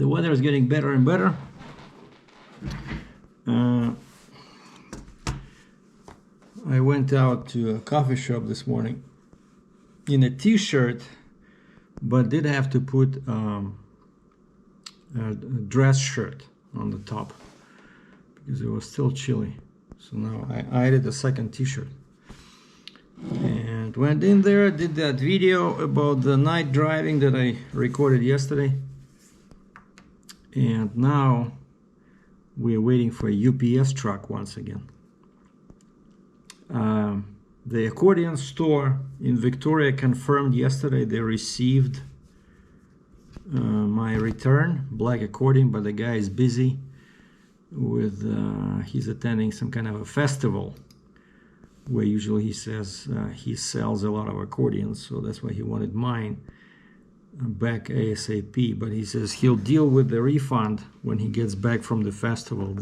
The weather is getting better and better. I went out to a coffee shop this morning in a t-shirt, but did have to put a dress shirt on the top because it was still chilly. So now I added a second t-shirt and went in there, did that video about the night driving that I recorded yesterday, and now we're waiting for a UPS truck once again. The accordion store in Victoria confirmed yesterday they received my return, black accordion, but the guy is busy with, he's attending some kind of a festival where usually he says he sells a lot of accordions, so that's why he wanted mine back ASAP. But he says he'll deal with the refund when he gets back from the festival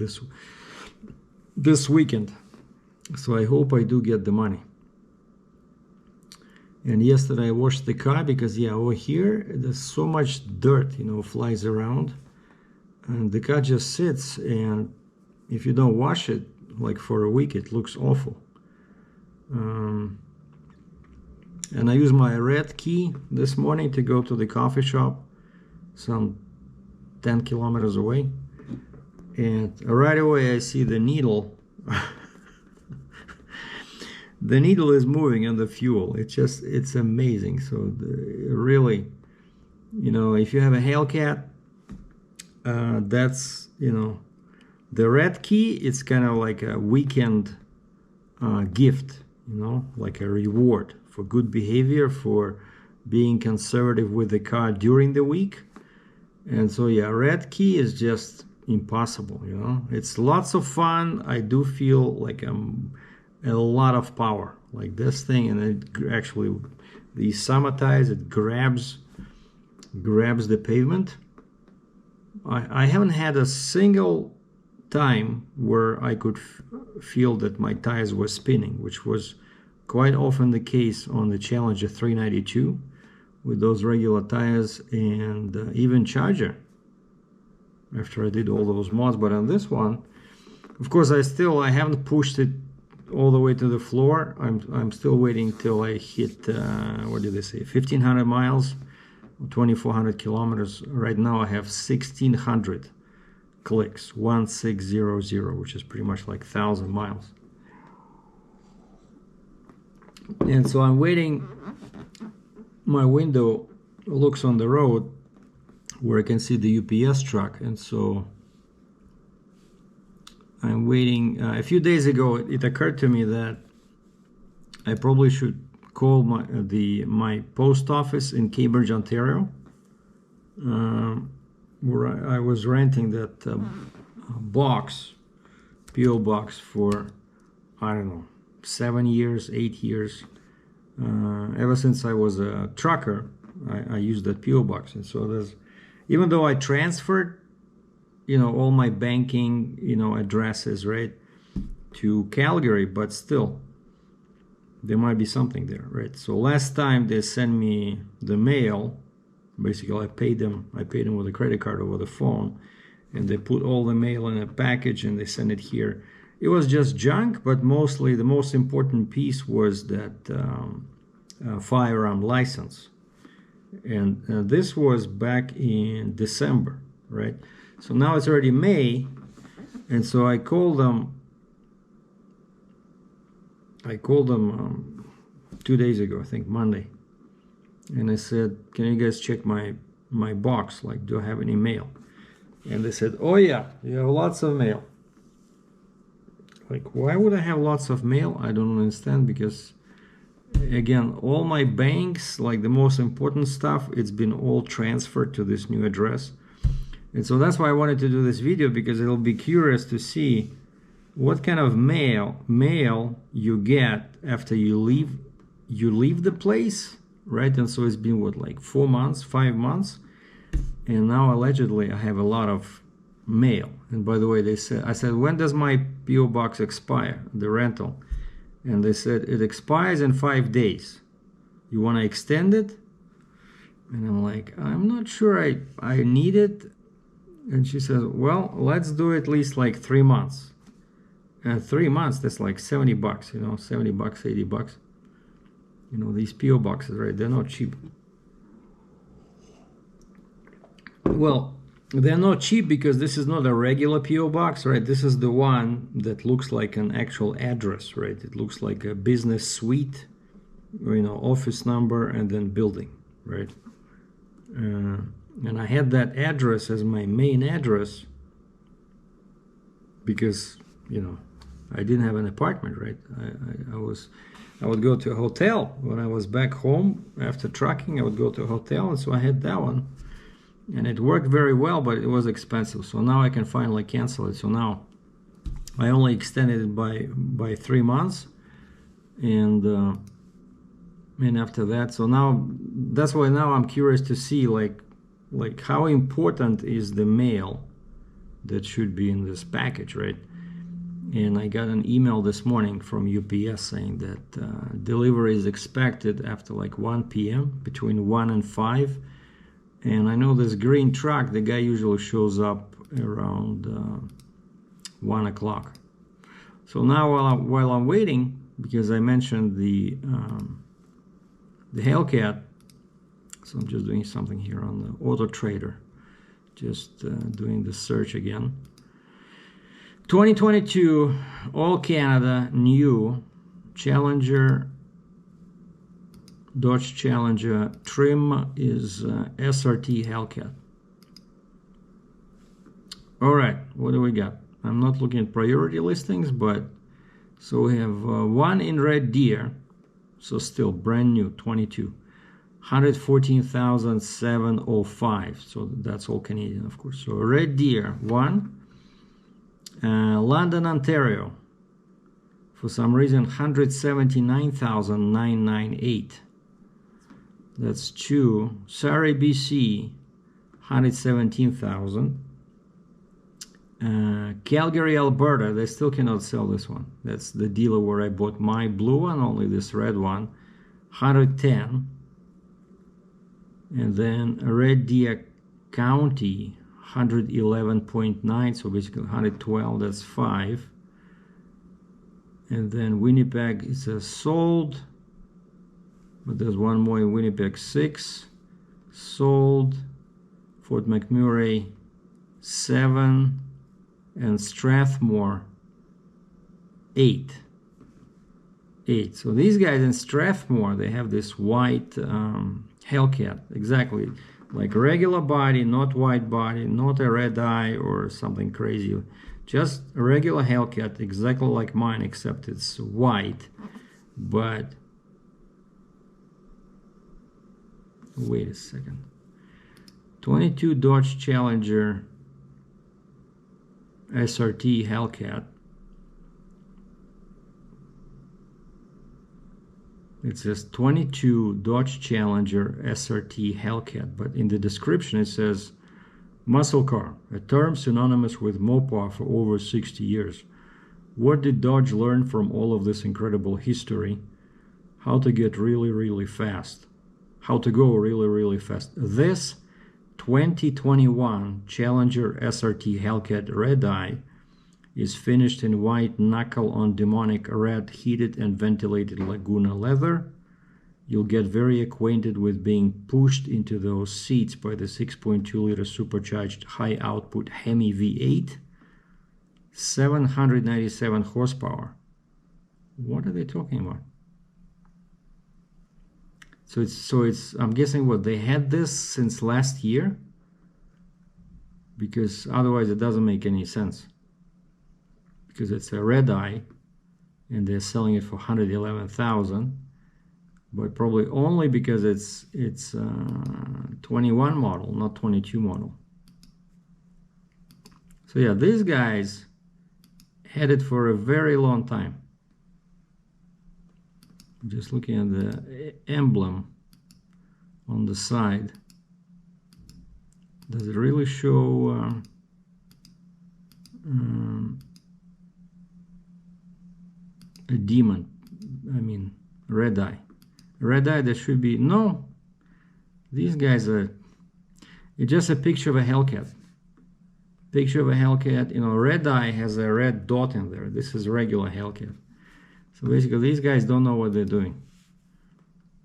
this weekend. So I hope I do get the money. And yesterday I washed the car because, yeah, over here there's so much dirt, you know, flies around, and the car just sits, and if you don't wash it like for a week, it looks awful. And I used my red key this morning to go to the coffee shop some 10 kilometers away, and right away I see the needle. The needle is moving on the fuel. It's amazing. So really, you know, if you have a Hellcat, that's, you know, the red key, it's kind of like a weekend gift, you know, like a reward for good behavior, for being conservative with the car during the week. And so, yeah, red key is just impossible, you know. It's lots of fun. I do feel like I'm a lot of power, like this thing, and it actually, the summer tires, it grabs the pavement. I haven't had a single time where I could feel that my tires were spinning, which was quite often the case on the Challenger 392 with those regular tires, and even Charger after I did all those mods. But on this one, of course, I haven't pushed it all the way to the floor. I'm still waiting till I hit what did they say, 1500 miles, 2400 kilometers. Right now I have 1600 clicks, 1600, which is pretty much like 1000 miles. And so I'm waiting. My window looks on the road where I can see the UPS truck, and so I'm waiting. A few days ago, it occurred to me that I probably should call my post office in Cambridge, Ontario, where I was renting that box, PO box, for, I don't know, 7 years, 8 years. Ever since I was a trucker, I used that PO box, and so there's, even though I transferred, you know, all my banking, you know, addresses, right, to Calgary, but still there might be something there, right? So last time they sent me the mail, basically I paid them with a credit card over the phone, and they put all the mail in a package and they sent it here. It was just junk, but mostly the most important piece was that firearm license, and this was back in December, right? So now it's already May, and so I called them 2 days ago, I think Monday, and I said, can you guys check my box, like, do I have any mail? And they said, oh yeah, you have lots of mail. Like, why would I have lots of mail? I don't understand, because again, all my banks, like the most important stuff, it's been all transferred to this new address. And so that's why I wanted to do this video, because it'll be curious to see what kind of mail you get after you leave the place, right? And so it's been what, like 4 months, 5 months, and now allegedly I have a lot of mail. And by the way, I said, when does my PO box expire, the rental? And they said it expires in 5 days. You want to extend it? And I'm like, I'm not sure I need it. And she says, well, let's do at least like 3 months. And 3 months, that's like 70 bucks, you know, 70 bucks, 80 bucks. You know, these PO boxes, right? They're not cheap. Well, they're not cheap because this is not a regular PO box, right? This is the one that looks like an actual address, right? It looks like a business suite, you know, office number and then building, right? And I had that address as my main address because, you know, I didn't have an apartment, right? I would go to a hotel when I was back home after trucking. I would go to a hotel, and so I had that one, and it worked very well, but it was expensive. So now I can finally cancel it. So now I only extended it by 3 months, and after that, so now that's why now I'm curious to see like how important is the mail that should be in this package, right? And I got an email this morning from UPS saying that delivery is expected after like 1 p.m. between 1 and 5. And I know this green truck, the guy usually shows up around 1 o'clock. So now while I'm waiting, because I mentioned the Hellcat, so I'm just doing something here on the Auto Trader, just doing the search again. 2022 All Canada new Challenger, Dodge Challenger, trim is SRT Hellcat. All right, what do we got? I'm not looking at priority listings, but so we have one in Red Deer, so still brand new, 22, 114,705. So that's all Canadian, of course. So Red Deer one. London, Ontario, for some reason 179,998. That's two. Surrey, BC, 117,000. Calgary, Alberta, they still cannot sell this one. That's the dealer where I bought my blue one, only this red one, 110. And then Red Deer County, 111.9, so basically 112, that's 5. And then Winnipeg, it says sold, but there's one more in Winnipeg, 6, sold. Fort McMurray, 7, and Strathmore, 8. So these guys in Strathmore, they have this white Hellcat, exactly like regular body, not white body, not a red eye or something crazy, just a regular Hellcat, exactly like mine, except it's white. But wait a second, 22 Dodge Challenger SRT Hellcat. It says 22 Dodge Challenger SRT Hellcat, but in the description it says muscle car, a term synonymous with Mopar for over 60 years. What did Dodge learn from all of this incredible history? How to get really, really fast. How to go really, really fast. This 2021 Challenger SRT Hellcat Red Eye is finished in white knuckle on demonic red heated and ventilated Laguna leather. You'll get very acquainted with being pushed into those seats by the 6.2-liter supercharged high-output Hemi V8, 797 horsepower. What are they talking about? So it's I'm guessing what they had this since last year, because otherwise it doesn't make any sense. Because it's a red eye and they're selling it for 111,000, but probably only because it's 21 model, not 22 model. So yeah, these guys had it for a very long time. Just looking at the emblem on the side, does it really show a demon? I mean, red eye. Red eye, there should be no. These guys are. It's just a picture of a Hellcat. Picture of a Hellcat. You know, red eye has a red dot in there. This is regular Hellcat. So basically, these guys don't know what they're doing.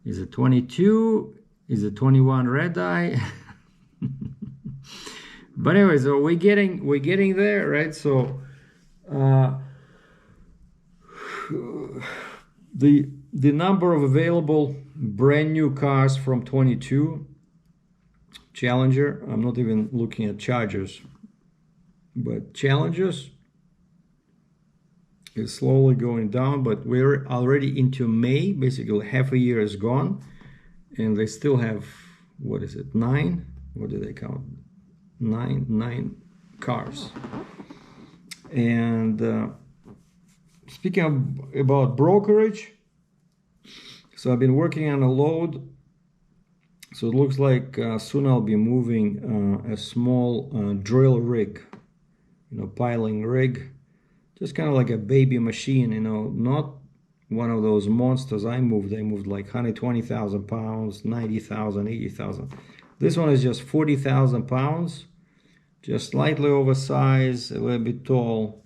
Is it 22? Is it 21 red eye? But anyway, so we're getting there, right? So the number of available brand new cars from 22 Challenger. I'm not even looking at Chargers, but Challengers is slowly going down. But we're already into May. Basically, half a year is gone, and they still have, what is it, 9? What do they count? Nine cars. And speaking about brokerage, so I've been working on a load. So it looks like soon I'll be moving a small drill rig, you know, piling rig, just kind of like a baby machine, you know, not one of those monsters I moved like 120,000 pounds, 90,000, 80,000. This one is just 40,000 pounds, just slightly oversized, a little bit tall.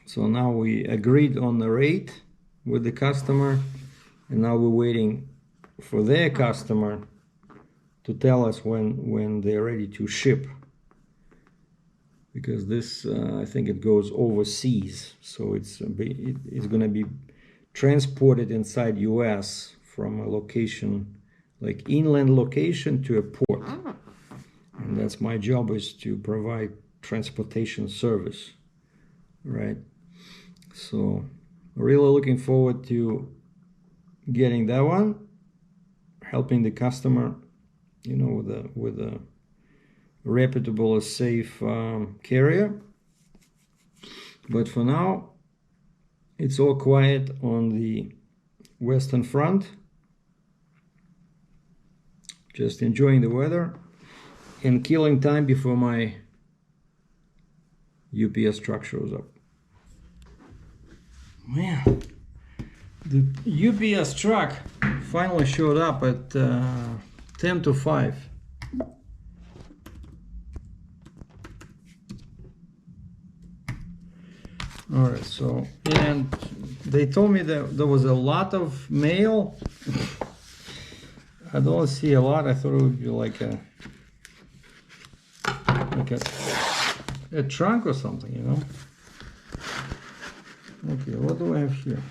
So now we agreed on the rate with the customer, and now we're waiting for their customer to tell us when they're ready to ship. Because this, I think it goes overseas, so it's going to be transported inside US from a location, like inland location, to a port. And that's my job, is to provide transportation service, right? So really looking forward to getting that one, helping the customer, you know, with a reputable, safe carrier. But for now, it's all quiet on the Western Front. Just enjoying the weather and killing time before my UPS truck shows up. Man, the UPS truck finally showed up at 10 to 5. All right, so, and they told me that there was a lot of mail. I don't see a lot. I thought it would be like a trunk or something, you know. Okay, what do I have here?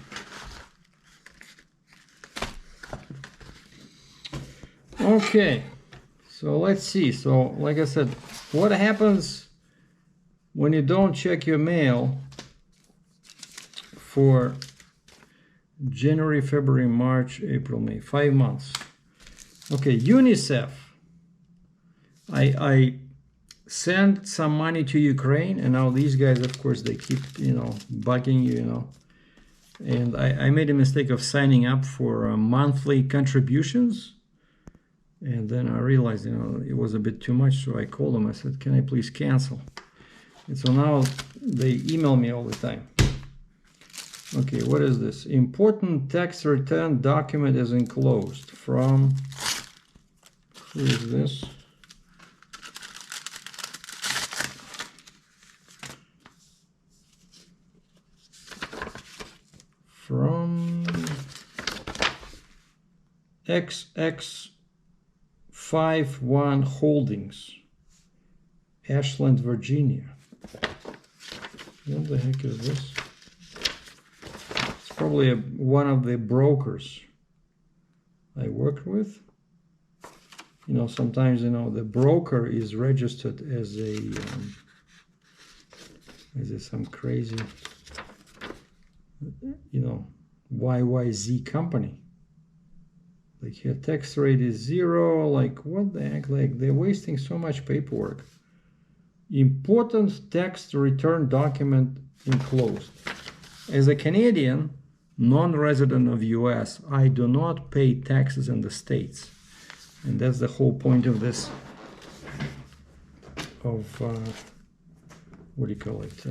Okay, so let's see. So like I said, what happens when you don't check your mail for January, February, March, April, May, 5 months? Okay, UNICEF. I sent some money to Ukraine, and now these guys, of course, they keep, you know, bugging you, you know. And I made a mistake of signing up for monthly contributions, and then I realized, you know, it was a bit too much, so I called them. I said, can I please cancel? And so now they email me all the time. Okay, what is this? Important tax return document is enclosed from, who is this? From XX51 Holdings, Ashland, Virginia. What the heck is this? It's probably one of the brokers I work with. You know, sometimes, you know, the broker is registered as a some crazy, you know, YYZ company. Like, here tax rate is 0. Like, what the heck? Like, they're wasting so much paperwork. Important tax return document enclosed. As a Canadian, non-resident of US, I do not pay taxes in the States. And that's the whole point of this, of, what do you call it?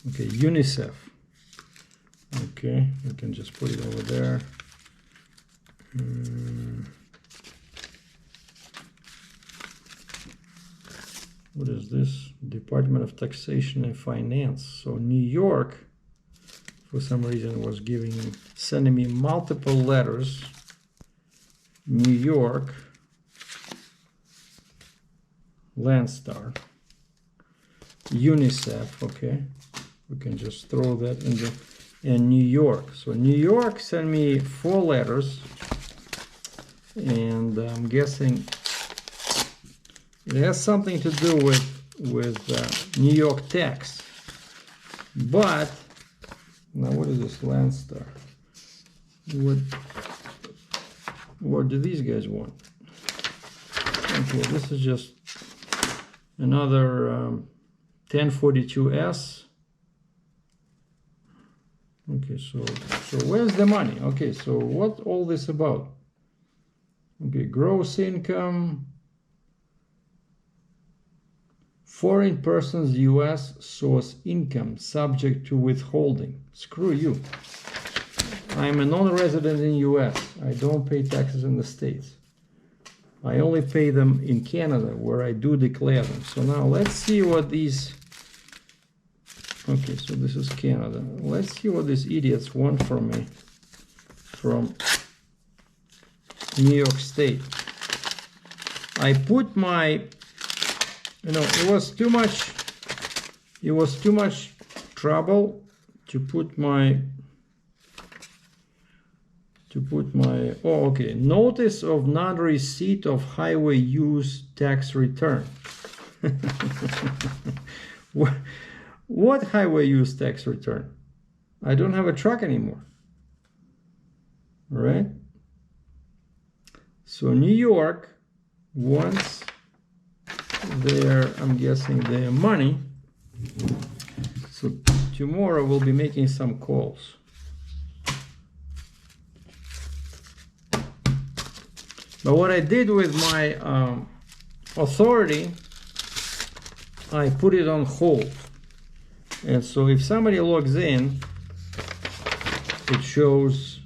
Okay, UNICEF. Okay, you can just put it over there. what is this? Department of Taxation and Finance. So New York, for some reason, was sending me multiple letters. New York, Landstar, UNICEF, okay. We can just throw that in the, and New York. So New York sent me 4 letters, and I'm guessing it has something to do with New York tax. But now, what is this Landstar? What do these guys want? Okay, this is just another 1042S. Okay, so where's the money? Okay, so what all this about? Okay, gross income, foreign persons U.S. source income subject to withholding. Screw you. I'm a non-resident in U.S. I don't pay taxes in the States. I only pay them in Canada, where I do declare them. So now let's see what these... Okay, so this is Canada. Let's see what these idiots want from me from New York State. I put my... it was too much trouble to put my oh, okay, notice of non-receipt of highway use tax return. What highway use tax return? I don't have a truck anymore. All right. So New York wants I'm guessing their money. So tomorrow we'll be making some calls. But what I did with my authority, I put it on hold. And so if somebody logs in, it shows,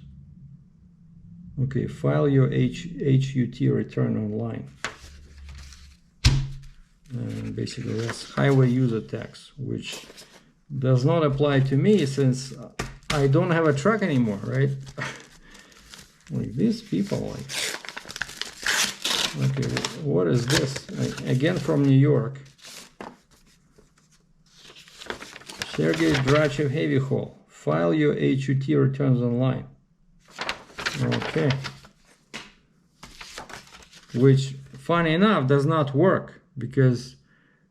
okay, file your HUT return online. And basically that's highway user tax, which does not apply to me since I don't have a truck anymore, right? Like these people, like, okay, what is this? Again from New York. Sergei Dratchev heavy haul. File your HUT returns online. Okay. Which, funny enough, does not work because,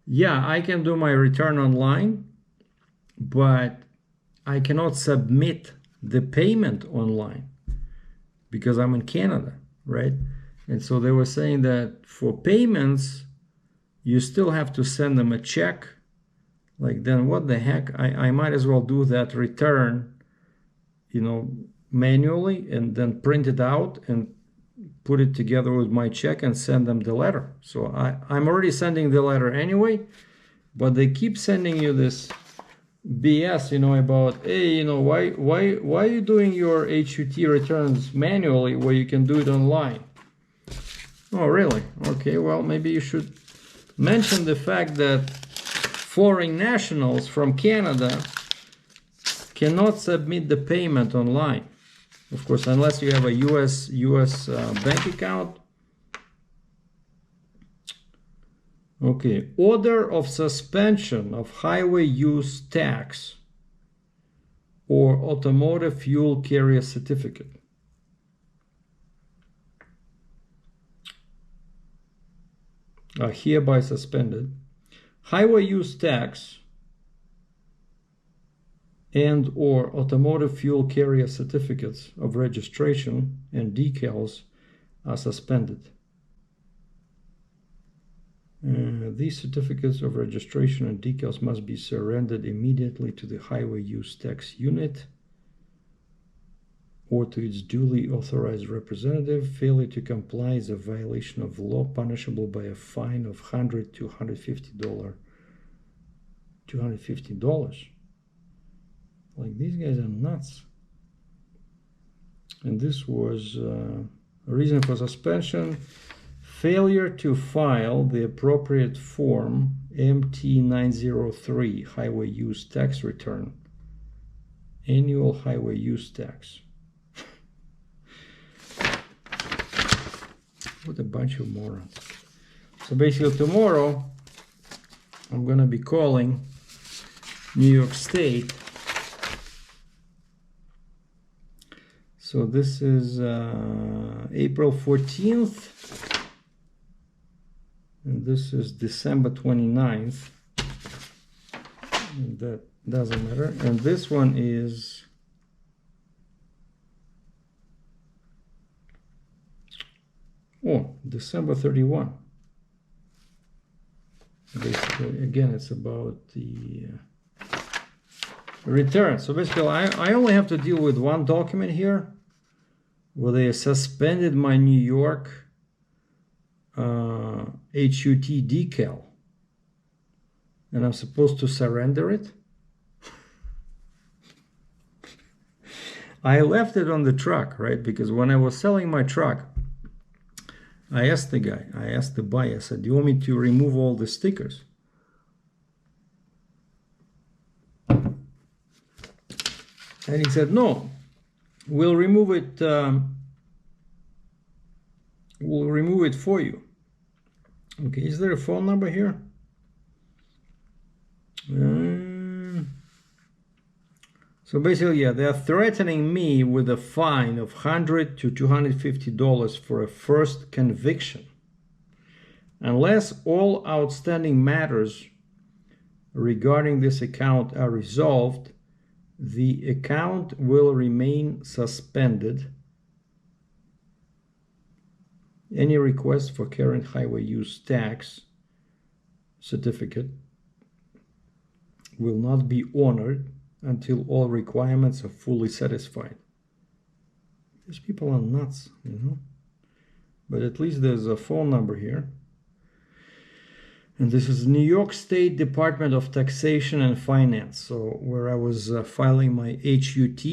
yeah, I can do my return online, but I cannot submit the payment online because I'm in Canada, right? And so they were saying that for payments, you still have to send them a check. Like, then what the heck? I might as well do that return, manually and then print it out and put it together with my check and send them the letter. So I'm already sending the letter anyway, but they keep sending you this BS, about, hey, why are you doing your HUT returns manually where you can do it online? Oh, really? Okay, well, maybe you should mention the fact that foreign nationals from Canada cannot submit the payment online. Of course, unless you have a US bank account. Okay, order of suspension of highway use tax or automotive fuel carrier certificate. Are hereby suspended. Highway use tax and or automotive fuel carrier certificates of registration and decals are suspended. These certificates of registration and decals must be surrendered immediately to the highway use tax unit or to its duly authorized representative. Failure to comply is a violation of law punishable by a fine of $100 to $150. $250. Like, these guys are nuts. And this was a reason for suspension. Failure to file the appropriate form MT903 highway use tax return. Annual highway use tax. What a bunch of morons. So basically tomorrow I'm gonna be calling New York State. So this is April 14th. And this is December 29th. And that doesn't matter. And this one is December 31. Basically, again, it's about the return. So basically, I only have to deal with one document here where they suspended my New York HUT decal, and I'm supposed to surrender it. I left it on the truck, right? Because when I was selling my truck, I asked the guy, I asked the buyer, I said, do you want me to remove all the stickers? And he said, no, we'll remove it for you. Okay, is there a phone number here? So basically, yeah, they're threatening me with a fine of $100 to $250 for a first conviction. Unless all outstanding matters regarding this account are resolved, the account will remain suspended. Any request for current highway use tax certificate will not be honored until all requirements are fully satisfied. These people are nuts, you know. But at least there's a phone number here. And this is New York State Department of Taxation and Finance. So where I was filing my HUT,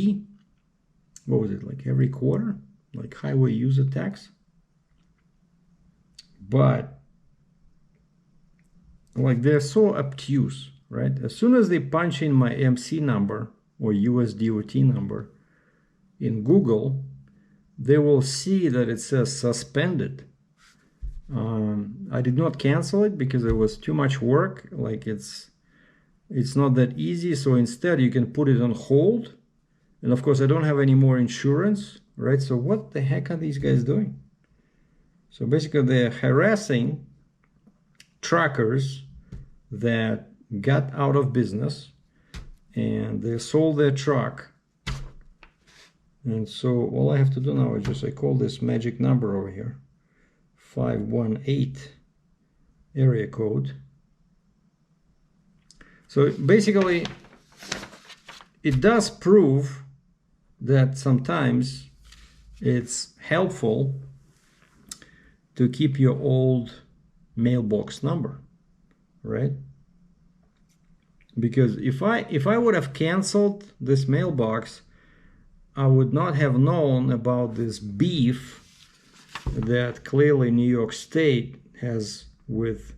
what was it, like every quarter? Like highway user tax? But like they're so obtuse, right? As soon as they punch in my MC number or US DOT number in Google, they will see that it says suspended. I did not cancel it because it was too much work. Like it's not that easy. So instead you can put it on hold. And of course I don't have any more insurance, right? So what the heck are these guys doing? So basically they're harassing truckers that got out of business and they sold their truck. And so all I have to do now is just I call this magic number over here, 518 area code. So basically it does prove that sometimes it's helpful to keep your old mailbox number, right? Because if I would have canceled this mailbox, I would not have known about this beef that clearly New York State has with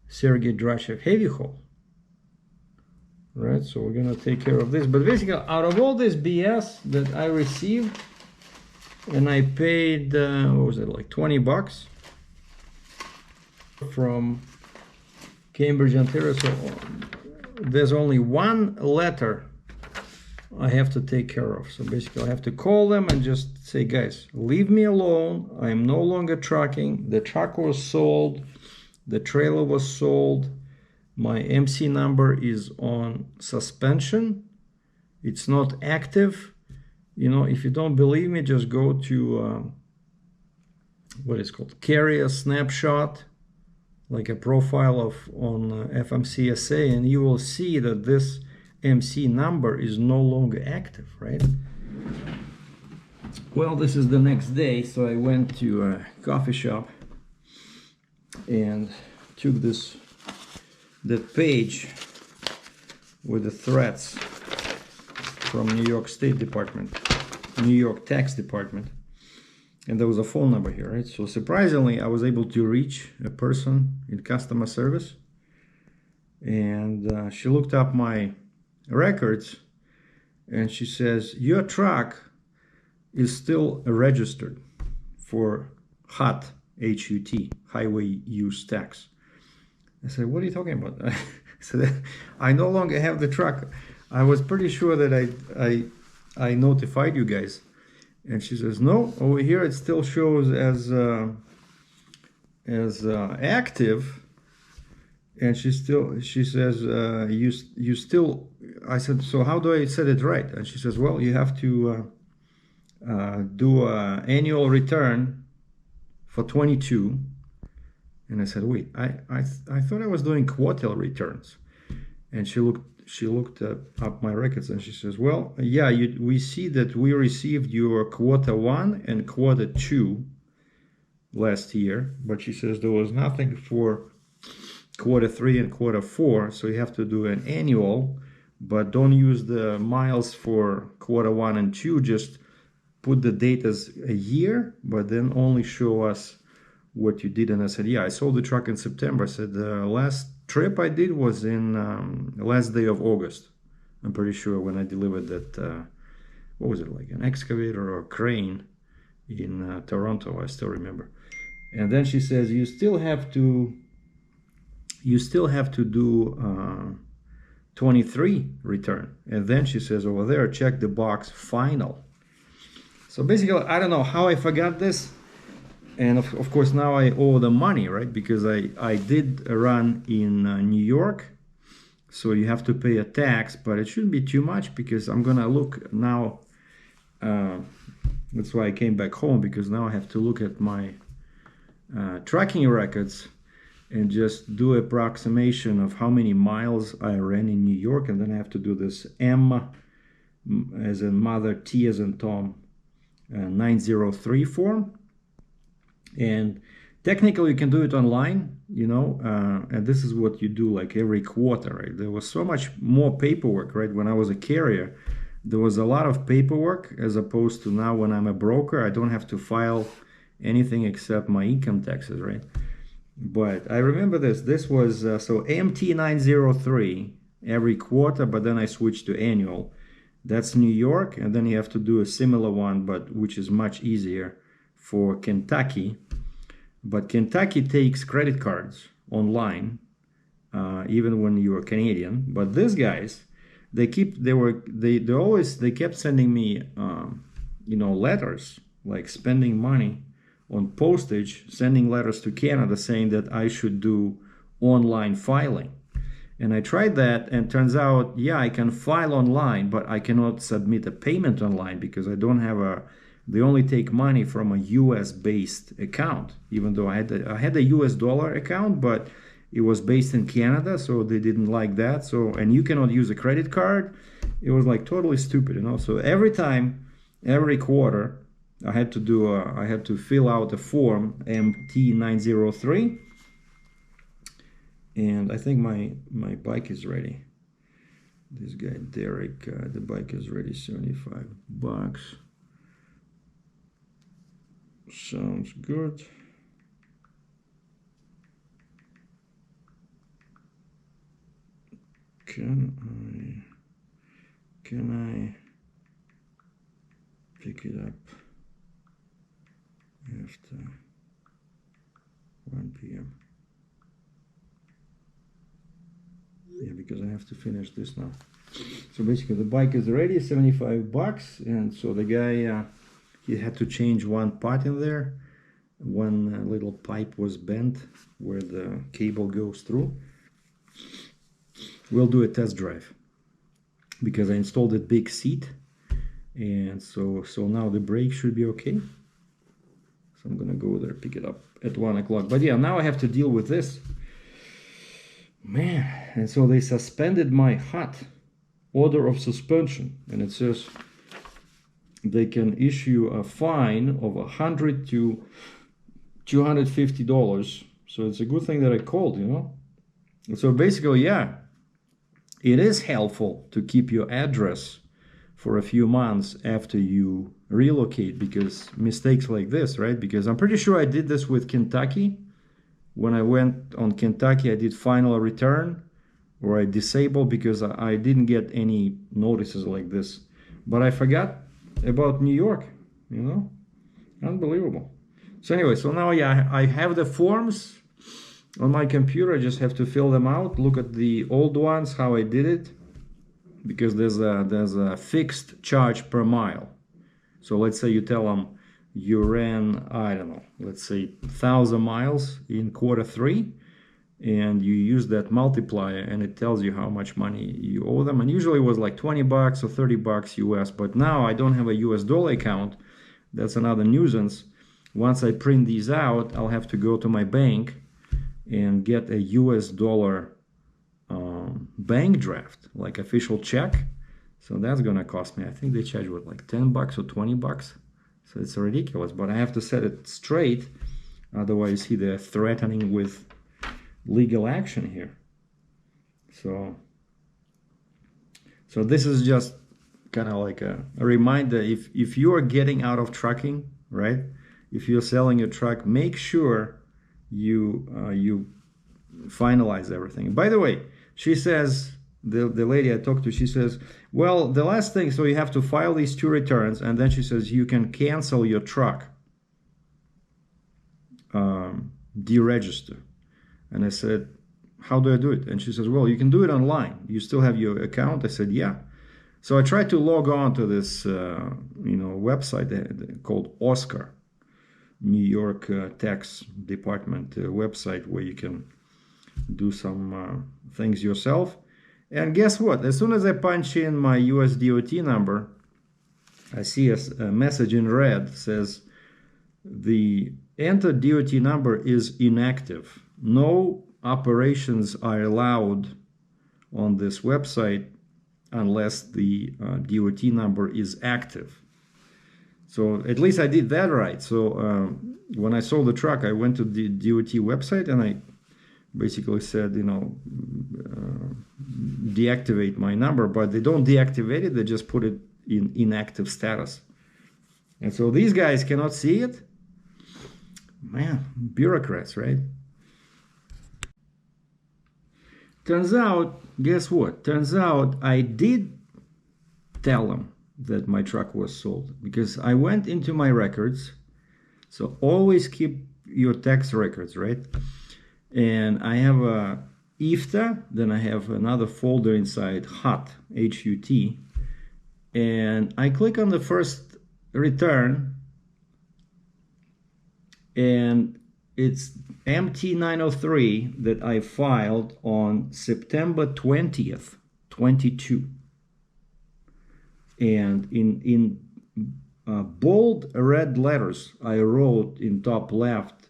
Sergei Dratchev heavy haul. Right, so we're gonna take care of this. But basically, out of all this BS that I received, and I paid, what was it, like 20 bucks from Cambridge, Ontario. So there's only one letter I have to take care of. So basically I have to call them and just say, guys, leave me alone. I'm no longer trucking. The truck was sold. The trailer was sold. My MC number is on suspension. It's not active. You know, if you don't believe me, just go to what is called carrier snapshot, like a profile of on FMCSA, and you will see that this MC number is no longer active, right? Well, this is the next day, so I went to a coffee shop and took that page with the threats from New York State Department, New York Tax Department, And there was a phone number here, right? So surprisingly, I was able to reach a person in customer service, and she looked up my records, and she says, your truck is still registered for HUT, H-U-T, highway use tax. I said, what are you talking about? I said, I no longer have the truck. I was pretty sure that I notified you guys. And she says, no, over here it still shows as active. And she says, you still, I said, so how do I set it right? And she says, well, you have to do an annual return for 22. And I said, wait, I thought I was doing quarterly returns. And she looked up my records, and she says, well, yeah, we see that we received your Q1 and Q2 last year, but she says there was nothing for Q3 and Q4, so you have to do an annual, but don't use the miles for Q1 and 2, just put the date as a year, but then only show us what you did. And I said, yeah, I sold the truck in September. I said, the last trip I did was in the last day of August. I'm pretty sure when I delivered that, what was it, like an excavator or a crane in Toronto, I still remember. And then she says, you still have to do 23 return. And then she says over there, check the box final. So basically, I don't know how I forgot this. And of course, now I owe the money, right? Because I did run in New York. So you have to pay a tax, but it shouldn't be too much because I'm going to look now. That's why I came back home, because now I have to look at my tracking records and just do approximation of how many miles I ran in New York. And then I have to do this M as in mother, T as in Tom, 903 form. And technically you can do it online, and this is what you do like every quarter, right? There was so much more paperwork, right? When I was a carrier, there was a lot of paperwork, as opposed to now when I'm a broker, I don't have to file anything except my income taxes, right? But I remember this was, so MT 903 every quarter, but then I switched to annual. That's New York, and then you have to do a similar one, but which is much easier for Kentucky. But Kentucky takes credit cards online, even when you are Canadian. But these guys, they kept sending me letters, like spending money on postage, sending letters to Canada saying that I should do online filing. And I tried that, and turns out, yeah, I can file online, but I cannot submit a payment online because I don't have they only take money from a US based account, even though I had a US dollar account, but it was based in Canada, so they didn't like that. So, and you cannot use a credit card. It was like totally stupid, So every quarter, I had to fill out a form MT903. And I think my bike is ready. This guy, Derek, the bike is ready, $75. Sounds good. Can I pick it up after 1 p.m.? Yeah, because I have to finish this now. So basically the bike is ready, $75, and so the guy he had to change one part in there. One little pipe was bent where the cable goes through. We'll do a test drive because I installed a big seat, and so now the brake should be okay. So I'm gonna go there, pick it up at 1 o'clock. But yeah, now I have to deal with this. Man, and so they suspended my HUT, order of suspension, and it says they can issue a fine of $100 to $250. So it's a good thing that I called, So basically, yeah, it is helpful to keep your address for a few months after you relocate because mistakes like this, right? Because I'm pretty sure I did this with Kentucky. When I went on Kentucky, I did final return, or I disabled because I didn't get any notices like this. But I forgot about New York, you know? Unbelievable. So anyway, so now, yeah, I have the forms on my computer. I just have to fill them out, look at the old ones, how I did it, because there's a fixed charge per mile. So let's say you tell them you ran, I don't know, let's say 1,000 miles in Q3, and you use that multiplier, and it tells you how much money you owe them. And usually it was like 20 bucks or 30 bucks US, but now I don't have a US dollar account. That's another nuisance. Once I print these out, I'll have to go to my bank and get a US dollar bank draft, like official check. So that's gonna cost me, I think they charge what, like 10 bucks or 20 bucks. So it's ridiculous, but I have to set it straight. Otherwise, see, they're threatening with legal action here. So this is just kind of like a reminder. If you are getting out of trucking, right? If you're selling your truck, make sure you finalize everything. By the way, she says, the lady I talked to, she says, well, the last thing, so you have to file these 2 returns, and then she says you can cancel your truck, deregister. And I said, how do I do it? And she says, well, you can do it online. You still have your account? I said, yeah. So I tried to log on to this website called Oscar, New York Tax Department website, where you can do some things yourself. And guess what? As soon as I punch in my US DOT number, I see a message in red says the entered DOT number is inactive. No operations are allowed on this website unless the DOT number is active. So at least I did that right. So when I sold the truck, I went to the DOT website and I basically said, deactivate my number, but they don't deactivate it, they just put it in inactive status. And so these guys cannot see it. Man, bureaucrats, right? Turns out, guess what? Turns out I did tell them that my truck was sold, because I went into my records. So always keep your tax records, right? And I have a IFTA, then I have another folder inside, HUT, H-U-T, and I click on the first return, and it's MT903 that I filed on September 20th, 22. And in bold red letters, I wrote in top left,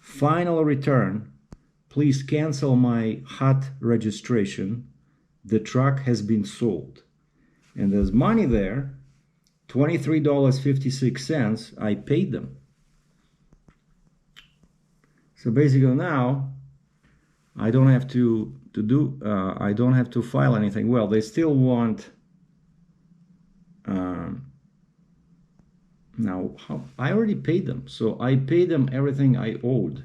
final return, please cancel my HUT registration. The truck has been sold. And there's money there, $23.56. I paid them. So basically now I don't have to I don't have to file anything. Well, they still want now I already paid them, so I paid them everything I owed.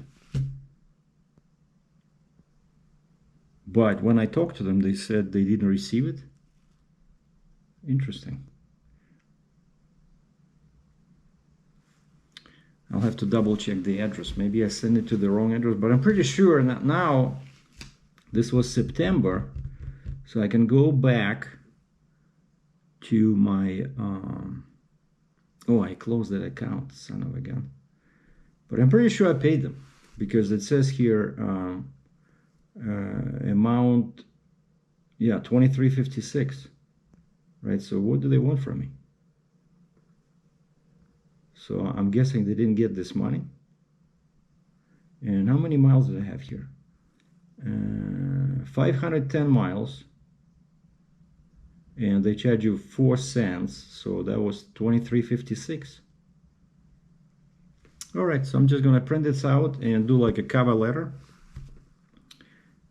But when I talked to them, they said they didn't receive it. Interesting. I'll have to double check the address. Maybe I sent it to the wrong address, but I'm pretty sure that now this was September, so I can go back to my oh, I closed that account, son of a gun. But I'm pretty sure I paid them, because it says here amount, yeah, $23.56, right? So what do they want from me? So I'm guessing they didn't get this money. And how many miles do I have here? 510 miles. And they charge you 4 cents. So that was $23.56. All right, so I'm just gonna print this out and do like a cover letter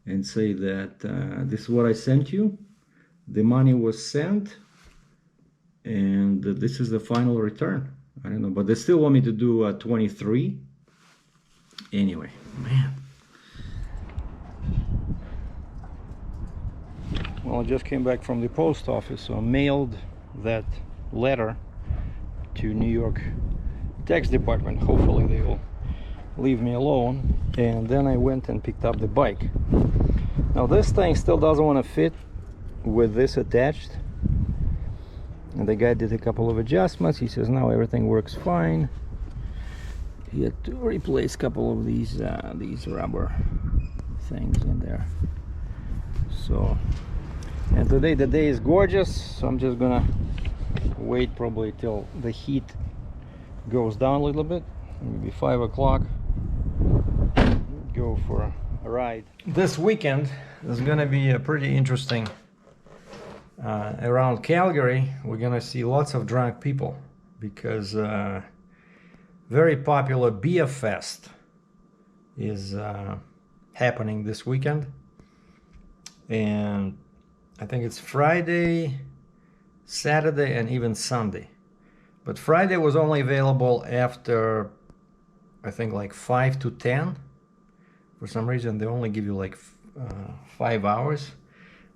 and say that this is what I sent you. The money was sent, and this is the final return. I don't know, but they still want me to do 23. Anyway, man. Well, I just came back from the post office, so I mailed that letter to New York tax department. Hopefully they will leave me alone. And then I went and picked up the bike. Now this thing still doesn't want to fit with this attached, and the guy did a couple of adjustments. He says now everything works fine. He had to replace a couple of these rubber things in there. So, and today the day is gorgeous, so I'm just gonna wait probably till the heat goes down a little bit, maybe 5 o'clock, go for a ride. This weekend is gonna be a pretty interesting. Around Calgary we're gonna see lots of drunk people because very popular beer fest is happening this weekend, and I think it's Friday, Saturday, and even Sunday. But Friday was only available after, I think, like 5 to 10. For some reason they only give you like 5 hours,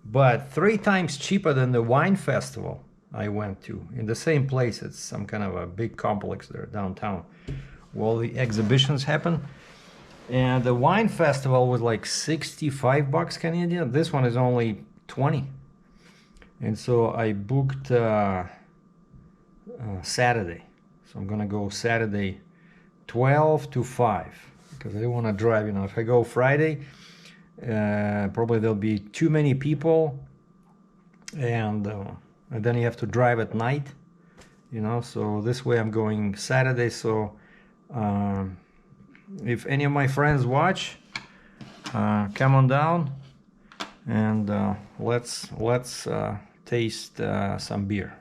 but 3 times cheaper than the wine festival I went to in the same place. It's some kind of a big complex there downtown where all the exhibitions happen. And the wine festival was like 65 bucks Canadian. This one is only 20. And so I booked Saturday. So I'm gonna go Saturday 12 to 5 because I don't want to drive. You know, if I go Friday, probably there'll be too many people, and then you have to drive at night. You know, so this way I'm going Saturday. So if any of my friends watch, come on down and let's taste some beer.